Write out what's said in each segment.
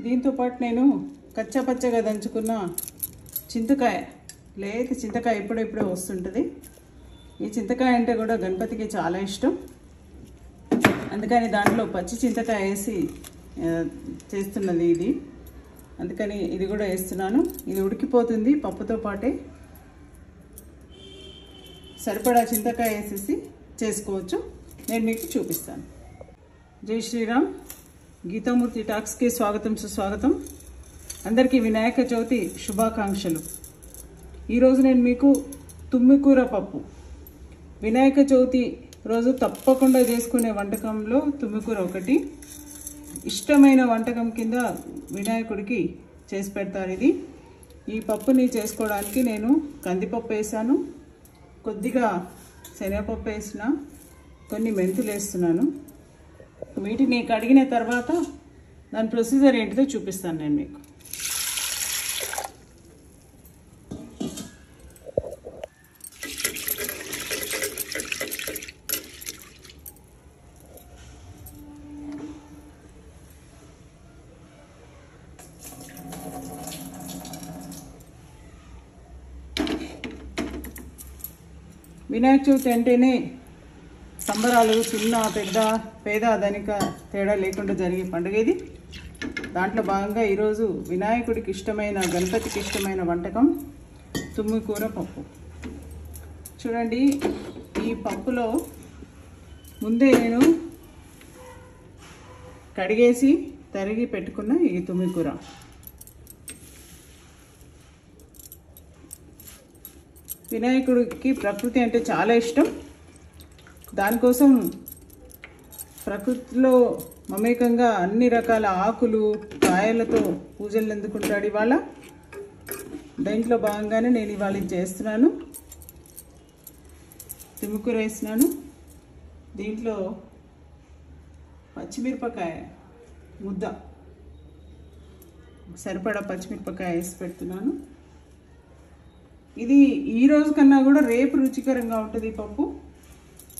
దీంతో పాటు నేను కచ్చా పచ్చగా దంచుకున్న చింతకాయ, లేత చింతకాయ ఇప్పుడే వస్తుంటుంది. ఈ చింతకాయ అంటే కూడా గణపతికి చాలా ఇష్టం, అందుకని దాంట్లో పచ్చి చింతకాయ వేసి చేస్తున్నది ఇది. అందుకని ఇది కూడా వేస్తున్నాను. ఇది ఉడికిపోతుంది పప్పుతో పాటే, సరిపడా చింతకాయ వేసేసి చేసుకోవచ్చు. నేను మీకు చూపిస్తాను. జై శ్రీరామ్. గీతామూర్తి టాక్స్కి స్వాగతం, సుస్వాగతం. అందరికీ వినాయక చవితి శుభాకాంక్షలు. ఈరోజు నేను మీకు తుమ్మికూర పప్పు, వినాయక చవితి రోజు తప్పకుండా చేసుకునే వంటకంలో తుమ్మికూర ఒకటి. ఇష్టమైన వంటకం కింద వినాయకుడికి చేసి పెడతారు ఇది. ఈ పప్పుని చేసుకోవడానికి నేను కందిపప్పు వేసాను, కొద్దిగా శనగపప్పు వేసిన, కొన్ని మెంతులు వేస్తున్నాను. వీటిని కడిగిన తర్వాత దాని ప్రొసీజర్ ఏంటిదో చూపిస్తాను నేను మీకు. వినాయక చవితి అంటేనే సంబరాలు, చిన్న పెద్ద పేద ధనిక తేడా లేకుండా జరిగే పండుగ ఇది. దాంట్లో భాగంగా ఈరోజు వినాయకుడికి ఇష్టమైన, గణపతికి ఇష్టమైన వంటకం తుమ్మికూర పప్పు. చూడండి, ఈ పప్పులో ముందే నేను కడిగేసి తరిగి పెట్టుకున్న ఈ తుమ్మికూర. వినాయకుడికి ప్రకృతి అంటే చాలా ఇష్టం. దానికోసం ప్రకృతిలో మమేకంగా అన్ని రకాల ఆకులు, కాయలతో పూజలు అందుకుంటాడు ఇవాళ. దాంట్లో భాగంగానే నేను ఇవాళ ఇది చేస్తున్నాను. తుమ్మికూర వేస్తున్నాను. దీంట్లో పచ్చిమిరపకాయ ముద్ద, సరిపడా పచ్చిమిరపకాయ వేసి పెడుతున్నాను. ఇది ఈ రోజు కన్నా కూడా రేపు రుచికరంగా ఉంటుంది ఈ పప్పు.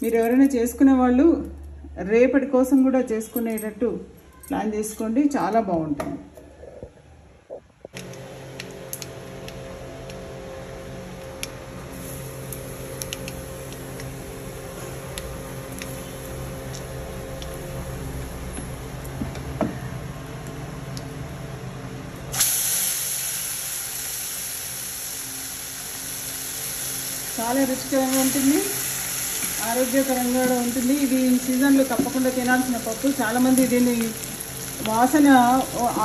మీరు ఎవరైనా చేసుకునే వాళ్ళు రేపటి కోసం కూడా చేసుకునేటట్టు ప్లాన్ చేసుకోండి, చాలా బాగుంటుంది. చాలా రుచికరంగా ఉంటుంది, ఆరోగ్యకరంగా కూడా ఉంటుంది. ఇది ఈ సీజన్లో తప్పకుండా తినాల్సిన పప్పు. చాలామంది దీన్ని వాసన,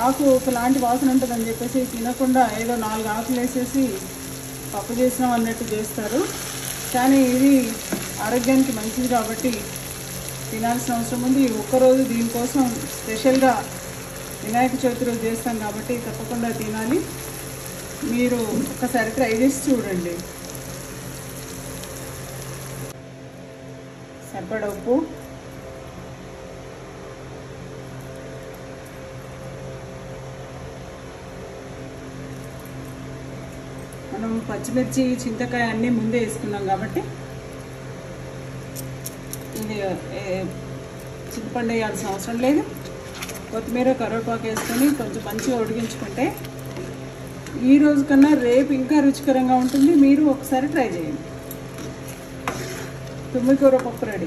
ఆకు ఒకలాంటి వాసన ఉంటుందని చెప్పేసి తినకుండా ఏదో 4 ఆకులు వేసేసి పప్పు చేసినాం అన్నట్టు చేస్తారు. కానీ ఇది ఆరోగ్యానికి మంచిది కాబట్టి తినాల్సిన అవసరం ఉంది. ఒక్కరోజు దీనికోసం స్పెషల్గా వినాయక చవితి రోజు చేస్తాం కాబట్టి తప్పకుండా తినాలి. మీరు ఒక్కసారి ట్రై చేసి చూడండి. సరిపడా ఉప్పు, మనం పచ్చిమిర్చి, చింతకాయ అన్నీ ముందే వేసుకున్నాం కాబట్టి ఇది చింతపండు వేయాల్సిన అవసరం లేదు. కొత్తిమీర, కరివేపాకు వేసుకొని కొంచెం మంచిగా ఉడికించుకుంటే ఈ రోజు కన్నా రేపు ఇంకా రుచికరంగా ఉంటుంది. మీరు ఒకసారి ట్రై చేయండి. తుమ్మికూర పప్పు రెడీ.